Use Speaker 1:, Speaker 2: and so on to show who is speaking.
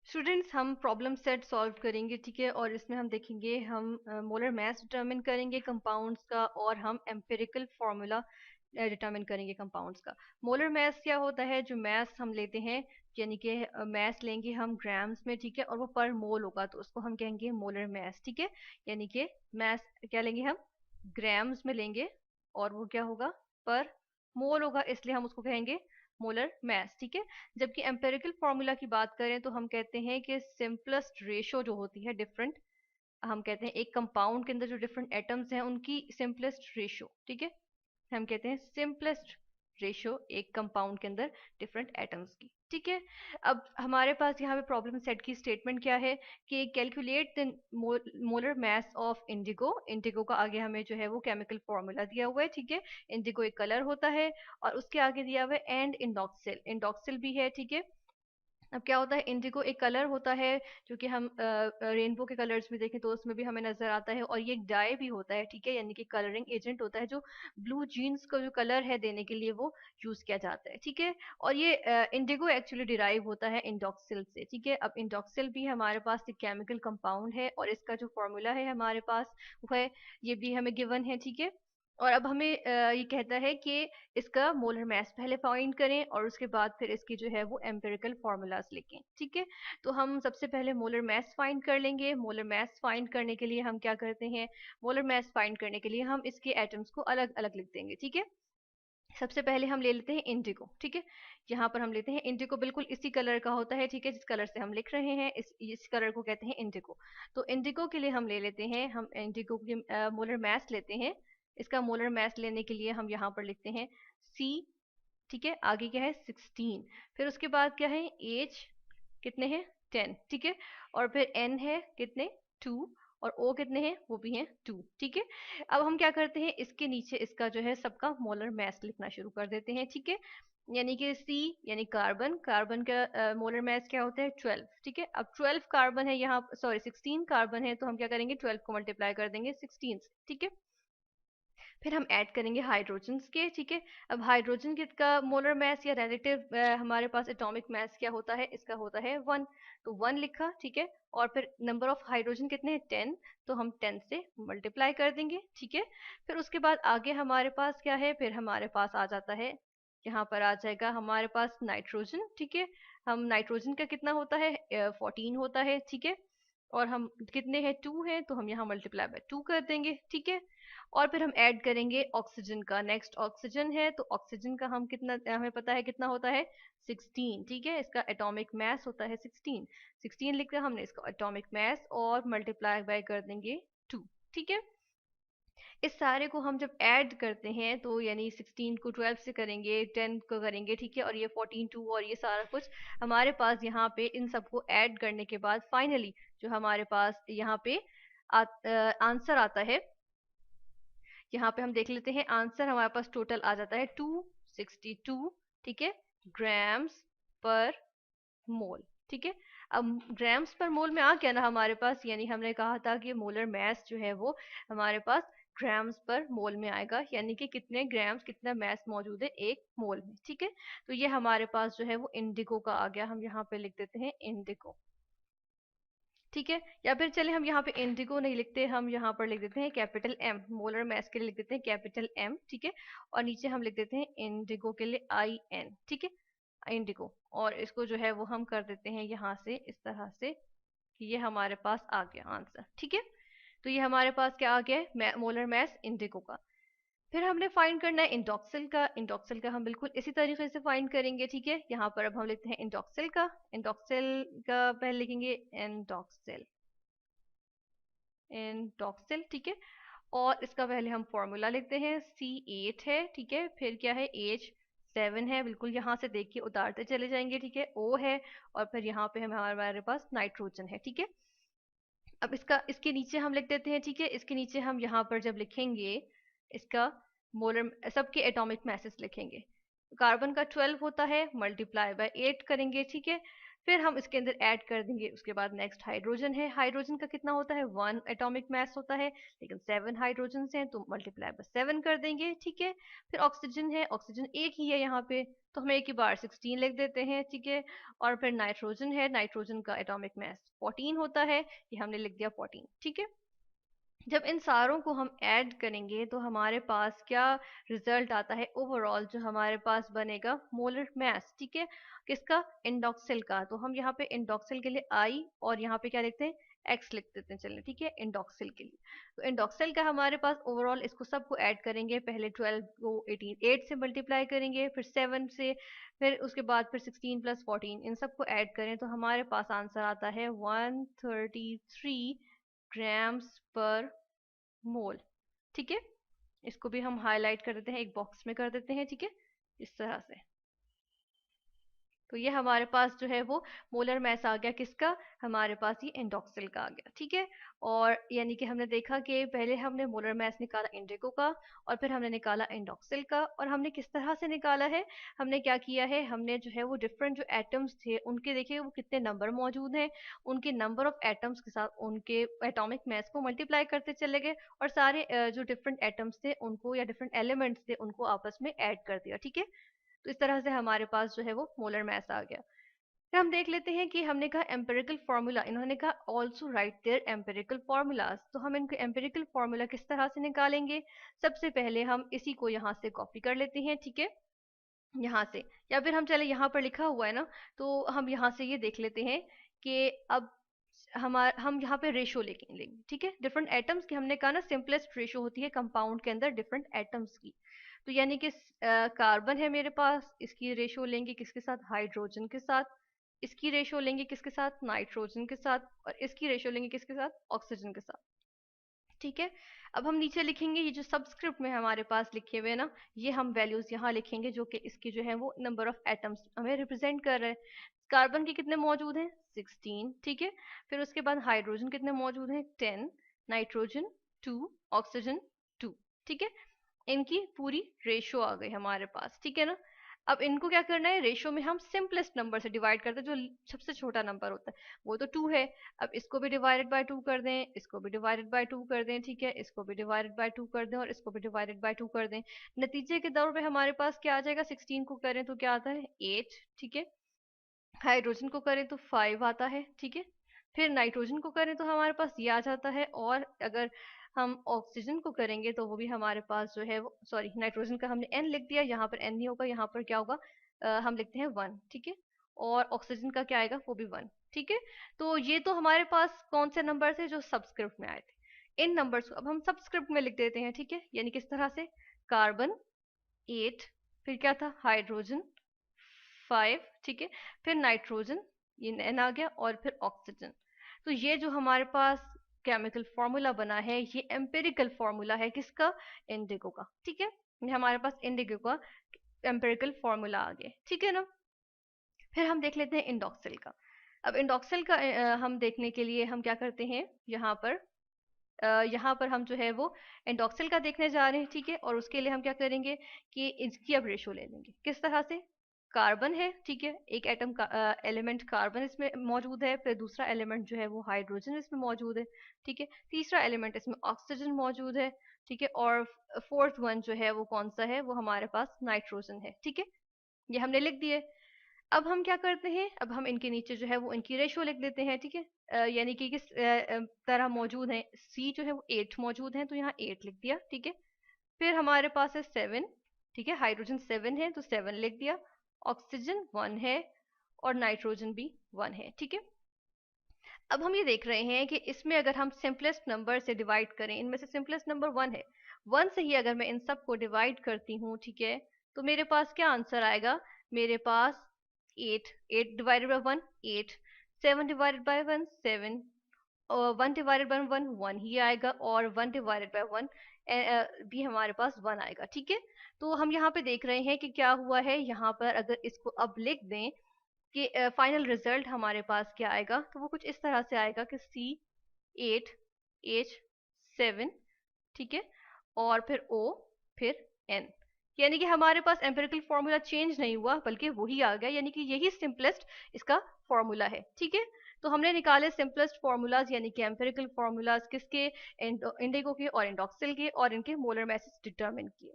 Speaker 1: Students, हम problem set solve करेंगे, ठीक है, और इसमें हम देखेंगे, हम मोलर मास डिटरमिन करेंगे कंपाउंड्स का, और हम एम्पिरिकल फार्मूला डिटरमिन करेंगे कंपाउंड्स का। मोलर मास क्या होता है? जो मास हम लेते हैं, यानी कि मास लेंगे हम ग्राम्स में, ठीक है, और वो पर मोल होगा, तो उसको हम कहेंगे मोलर मास, ठीक है। यानी कि मास क्या लेंगे हम? ग्राम्स में लेंगे, और वो क्या होगा? पर मोल होगा, इसलिए हम उसको कहेंगे मोलर मास, ठीक है। जबकि एम्पेरिकल फार्मूला की बात करें तो हम कहते हैं कि सिंपलेस्ट रेशो जो होती है डिफरेंट, हम कहते हैं एक कंपाउंड के अंदर जो डिफरेंट एटम्स हैं उनकी सिंपलेस्ट रेशो, ठीक है, हम कहते हैं सिंपलेस्ट रेशो एक कंपाउंड के अंदर डिफरेंट एटम्स की, ठीक है। अब हमारे पास यहाँ पे प्रॉब्लम सेट की स्टेटमेंट क्या है कि calculate the molar mass of Indigo. Indigo का आगे हमें जो है वो केमिकल फॉर्मूला दिया हुआ है, ठीक है। इंडिगो एक कलर होता है, और उसके आगे दिया हुआ है एंड इंडोक्सिल, इंडोक्सिल भी है, ठीक है। अब क्या होता है? इंडिगो एक कलर होता है, जो कि हम रेनबो के कलर्स में देखें तो उसमें भी हमें नजर आता है, और ये एक डाई भी होता है, ठीक है, यानी कि कलरिंग एजेंट होता है, जो ब्लू जीन्स का जो कलर है देने के लिए वो यूज किया जाता है, ठीक है। और ये इंडिगो एक्चुअली डिराइव होता है इंडोक्सिल से, ठीक है। अब इंडोक्सिल भी हमारे पास एक केमिकल कंपाउंड है, और इसका जो फॉर्मूला है हमारे पास वो है, ये भी हमें गिवन है, ठीक है। और अब हमें ये कहता है कि इसका मोलर मास पहले फाइंड करें, और उसके बाद फिर इसकी जो है वो एम्पिरिकल फार्मूलाज लिखें, ठीक है। तो हम सबसे पहले मोलर मास फाइंड कर लेंगे। मोलर मास फाइंड करने के लिए हम क्या करते हैं? मोलर मास फाइंड करने के लिए हम इसके एटम्स को अलग अलग लिख देंगे, ठीक है। सबसे पहले हम ले लेते हैं इंडिगो, ठीक है। यहाँ पर हम लेते हैं इंडिगो, बिल्कुल इसी कलर का होता है, ठीक है, जिस कलर से हम लिख रहे हैं, इस कलर को कहते हैं इंडिगो। तो इंडिगो के लिए हम ले लेते हैं, हम इंडिगो की मोलर मास लेते हैं। इसका मोलर मास लेने के लिए हम यहाँ पर लिखते हैं C, ठीक है। आगे क्या है? 16। फिर उसके बाद क्या है? एज कितने हैं? 10, ठीक है। और फिर N है कितने? 2। और O कितने हैं? वो भी हैं 2, ठीक है। अब हम क्या करते हैं? इसके नीचे इसका जो है सबका मोलर मास लिखना शुरू कर देते हैं, ठीक है। यानी कि C यानी कार्बन, कार्बन का मोलर मास क्या होता है? 12, ठीक है। अब 12 कार्बन है यहाँ, सॉरी 16 कार्बन है, तो हम क्या करेंगे? 12 को मल्टीप्लाई कर देंगे 16 से, ठीक है। फिर हम ऐड करेंगे हाइड्रोजन के, ठीक है। अब हाइड्रोजन के का मोलर मास या रिलेटिव हमारे पास एटॉमिक मास क्या होता है? इसका होता है 1, तो 1 लिखा, ठीक है। और फिर नंबर ऑफ हाइड्रोजन कितने हैं? 10, तो हम 10 से मल्टीप्लाई कर देंगे, ठीक है। फिर उसके बाद आगे हमारे पास क्या है? फिर हमारे पास आ जाता है, यहाँ पर आ जाएगा हमारे पास नाइट्रोजन, ठीक है। हम नाइट्रोजन का कितना होता है? 14 होता है, ठीक है। और हम कितने हैं? 2 हैं, तो हम यहाँ मल्टीप्लाई बाय 2 कर देंगे, ठीक है। और फिर हम ऐड करेंगे ऑक्सीजन का, नेक्स्ट ऑक्सीजन है, तो ऑक्सीजन का हम कितना, हमें पता है कितना होता है? 16, ठीक है। इसका एटॉमिक मास होता है 16, 16 लिखा हमने इसका एटॉमिक मास, और मल्टीप्लाई बाय कर देंगे 2, ठीक है। इस सारे को हम जब ऐड करते हैं, तो यानी 16 को 12 से करेंगे, 10 को करेंगे, ठीक है, और ये 14 2 और ये सारा कुछ हमारे पास यहाँ पे इन सबको ऐड करने के बाद फाइनली जो हमारे पास यहाँ पे आंसर आता है, यहाँ पे हम देख लेते हैं आंसर हमारे पास टोटल आ जाता है 262, ठीक है, ग्राम्स पर मोल, ठीक है। अब ग्राम्स पर मोल में आ गया ना हमारे पास, यानी हमने कहा था कि मोलर मास जो है वो हमारे पास ग्राम्स पर मोल में आएगा, यानी कि कितने ग्राम्स, कितना मास मौजूद है एक मोल में, ठीक है। तो ये हमारे पास जो है वो इंडिगो का आ गया, हम यहाँ पे लिख देते हैं इंडिगो, ठीक है। या फिर चले हम यहाँ पे इंडिगो नहीं लिखते, हम यहाँ पर लिख देते हैं कैपिटल एम, मोलर मास के लिए लिख देते हैं कैपिटल एम, ठीक है। और नीचे हम लिख देते हैं इंडिगो के लिए IN, ठीक है, इंडिगो। और इसको जो है वो हम कर देते हैं यहाँ से इस तरह से कि ये हमारे पास आ गया आंसर, ठीक है। तो ये हमारे पास क्या आ गया है? मोलर मास इंडिगो का। फिर हमने फाइंड करना है इंडोक्सिल का। इंडोक्सिल का हम बिल्कुल इसी तरीके से फाइंड करेंगे, ठीक है। यहाँ पर अब हम लेते हैं इंडोक्सिल का, इंडोक्सिल का पहले लिखेंगे इंडोक्सिल, इंडोक्सिल, ठीक है। और इसका पहले हम फॉर्मूला लिखते हैं, C8 है, ठीक है। फिर क्या है? H7 है, बिल्कुल यहाँ से देख के उतारते चले जाएंगे, ठीक है। O है, और फिर यहाँ पे हमारे पास नाइट्रोजन है, ठीक है। अब इसका इसके नीचे हम लिख देते हैं, ठीक है। इसके नीचे हम यहाँ पर जब लिखेंगे इसका मोलर, सबके एटॉमिक मैसेज लिखेंगे। कार्बन का 12 होता है, मल्टीप्लाई बाय 8 करेंगे, ठीक है। फिर हम इसके अंदर ऐड कर देंगे। उसके बाद नेक्स्ट हाइड्रोजन है, हाइड्रोजन का कितना होता है 1 एटॉमिक मास होता है, लेकिन 7 हाइड्रोजन हैं तो मल्टीप्लाई बाय 7 कर देंगे, ठीक है। फिर ऑक्सीजन है, ऑक्सीजन एक ही है यहाँ पे तो हम एक ही बार 16 लिख देते हैं, ठीक है। और फिर नाइट्रोजन है, नाइट्रोजन का एटॉमिक मास 14 होता है, ये हमने लिख दिया 14, ठीक है। जब इन सारों को हम ऐड करेंगे तो हमारे पास क्या रिजल्ट आता है, ओवरऑल जो हमारे पास बनेगा मोलर मास, ठीक है। किसका, इंडोक्सिल का। तो हम यहाँ पे इंडोक्सिल के लिए आई और यहाँ पे क्या लिखते हैं, एक्स लिख देते हैं, चलिए ठीक है, इंडोक्सिल के लिए। तो इंडोक्सिल का हमारे पास ओवरऑल, इसको सबको ऐड करेंगे, पहले 12 को 18 8 से मल्टीप्लाई करेंगे, फिर 7 से, फिर उसके बाद फिर 16 प्लस 14, इन सबको ऐड करें तो हमारे पास आंसर आता है 133 ग्राम्स पर मोल, ठीक है। इसको भी हम हाईलाइट कर देते हैं, एक बॉक्स में कर देते हैं, ठीक है, इस तरह से। तो ये हमारे पास जो है वो मोलर मास आ गया, किसका, हमारे पास ये इंडोक्सिल का आ गया, ठीक है। और यानी कि हमने देखा कि पहले हमने मोलर मास निकाला इंडिगो का, और फिर हमने निकाला इंडोक्सिल का, और हमने किस तरह से निकाला है, हमने क्या किया है, हमने जो है वो डिफरेंट जो एटम्स थे उनके देखिए वो कितने नंबर मौजूद हैं, उनके नंबर ऑफ एटम्स के साथ उनके एटॉमिक मास को मल्टीप्लाई करते चले गए, और सारे जो डिफरेंट एटम्स थे उनको या डिफरेंट एलिमेंट्स थे उनको आपस में ऐड कर दिया, ठीक है। तो इस तरह से हमारे पास जो है वो मोलर मास आ गया। फिर हम देख लेते हैं कि हमने कहा एम्पिरिकल फार्मूला, इन्होंने कहा also write there empirical formulas. तो हम इनके एम्पिरिकल फार्मूला किस तरह से निकालेंगे, सबसे पहले हम इसी को यहाँ से कॉपी कर लेते हैं, ठीक है, यहाँ से। या फिर हम चले, यहाँ पर लिखा हुआ है ना, तो हम यहाँ से ये देख लेते हैं कि अब हम यहाँ पे रेशो लेंगे, ठीक है, डिफरेंट एटम्स की। हमने कहा ना सिंपलेस्ट रेशो होती है कंपाउंड के अंदर डिफरेंट एटम्स की। तो यानी कि कार्बन है मेरे पास, इसकी रेशो लेंगे किसके साथ, हाइड्रोजन के साथ। इसकी रेशो लेंगे किसके साथ, नाइट्रोजन के साथ। और इसकी रेशो लेंगे किसके साथ, ऑक्सीजन के साथ, ठीक है। अब हम नीचे लिखेंगे, ये जो सबस्क्रिप्ट में हमारे पास लिखे हुए हैं ना, ये हम वैल्यूज यहाँ लिखेंगे जो कि इसकी जो है वो नंबर ऑफ एटम्स हमें रिप्रेजेंट कर रहे हैं। कार्बन के कितने मौजूद हैं, 16, ठीक है। फिर उसके बाद हाइड्रोजन कितने मौजूद हैं, 10, नाइट्रोजन 2, ऑक्सीजन 2, ठीक है। इनकी पूरी रेशो आ गई हमारे पास, ठीक है ना। अब इनको क्या करना है, रेशो में हम सिंपलेस्ट नंबर से डिवाइड करते हैं, जो सबसे छोटा नंबर होता है वो तो 2 है। अब इसको भी डिवाइडेड बाय 2 कर दें, इसको भी डिवाइडेड बाय 2 कर दें, ठीक है, इसको भी डिवाइडेड बाय 2 कर दें, और इसको भी डिवाइडेड बाय 2 कर दें। नतीजे के तौर पे हमारे पास क्या आ जाएगा, 16 को करें तो क्या आता है 8, ठीक है। हाइड्रोजन को करें तो 5 आता है, ठीक है। फिर नाइट्रोजन को करें तो हमारे पास ये आ जाता है, और अगर हम ऑक्सीजन को करेंगे तो वो भी हमारे पास जो है वो, सॉरी, नाइट्रोजन का हमने n लिख दिया, यहाँ पर n नहीं होगा, यहाँ पर क्या होगा, हम लिखते हैं 1, ठीक है। और ऑक्सीजन का क्या आएगा, वो भी 1, ठीक है। तो ये तो हमारे पास कौन से नंबर थे जो सबस्क्रिप्ट में आए थे। इन नंबर्स को अब हम सबस्क्रिप्ट में लिख देते हैं, ठीक है, यानी किस तरह से, कार्बन 8, फिर क्या था, हाइड्रोजन 5, ठीक है, फिर नाइट्रोजन, ये n आ गया, और फिर ऑक्सीजन। तो ये जो हमारे पास केमिकल फॉर्मूला बना है, ये एम्पिरिकल फॉर्मूला है किसका, इंडिगो का, ठीक है। ये हमारे पास इंडिगो का एम्पिरिकल फॉर्मूला आ गया, ठीक है ना। फिर हम देख लेते हैं इंडोक्सिल का। अब इंडोक्सिल का हम देखने के लिए हम क्या करते हैं, यहाँ पर हम जो है वो इंडोक्सिल का देखने जा रहे हैं, ठीक है। और उसके लिए हम क्या करेंगे कि इसकी अब रेशो ले लेंगे, किस तरह से, कार्बन है, ठीक है, एक एटम का एलिमेंट कार्बन इसमें मौजूद है, फिर दूसरा एलिमेंट जो है वो हाइड्रोजन इसमें मौजूद है, ठीक है, तीसरा एलिमेंट इसमें ऑक्सीजन मौजूद है, ठीक है, और फोर्थ वन जो है वो कौन सा है, वो हमारे पास नाइट्रोजन है, ठीक है। ये हमने लिख दिए। अब हम क्या करते हैं, अब हम इनके नीचे जो है वो इनकी रेशो लिख देते हैं, ठीक है। यानी कि किस तरह मौजूद है, सी जो है वो 8 मौजूद है तो यहाँ 8 लिख दिया, ठीक है। फिर हमारे पास है 7, ठीक है, हाइड्रोजन 7 है तो 7 लिख दिया, ऑक्सीजन 1 है, और नाइट्रोजन भी 1 है, ठीक है। अब हम ये देख रहे हैं कि इसमें अगर हम सिंपलेस्ट नंबर से डिवाइड करें, इनमें से सिंपलेस्ट नंबर 1 है, 1 से ही अगर मैं इन सब को डिवाइड करती हूँ, ठीक है, तो मेरे पास क्या आंसर आएगा, मेरे पास 8, 8 डिवाइडेड बाय 1 8, 7 डिवाइडेड बाय 1 7, और 1 डिवाइडेड बाय 1 1 ही आएगा, और 1 डिवाइडेड बाय 1 भी हमारे पास 1 आएगा, ठीक है। तो हम यहाँ पे देख रहे हैं कि क्या हुआ है, यहाँ पर अगर इसको अब लिख दें कि फाइनल रिजल्ट हमारे पास क्या आएगा, तो वो कुछ इस तरह से आएगा कि C8 H7, ठीक है, और फिर O, फिर N, यानी कि हमारे पास एम्पिरिकल फॉर्मूला चेंज नहीं हुआ, बल्कि वही आ गया, यानी कि यही सिंपलेस्ट इसका फॉर्मूला है। ठीक है, तो हमने निकाले सिंपलेस्ट फॉर्मूलाज यानी कि एम्पिरिकल फॉर्मूलाज किसके, इंडिगो के और इंडोक्सिल के, और इनके मोलर मैसेज डिटरमिन किए।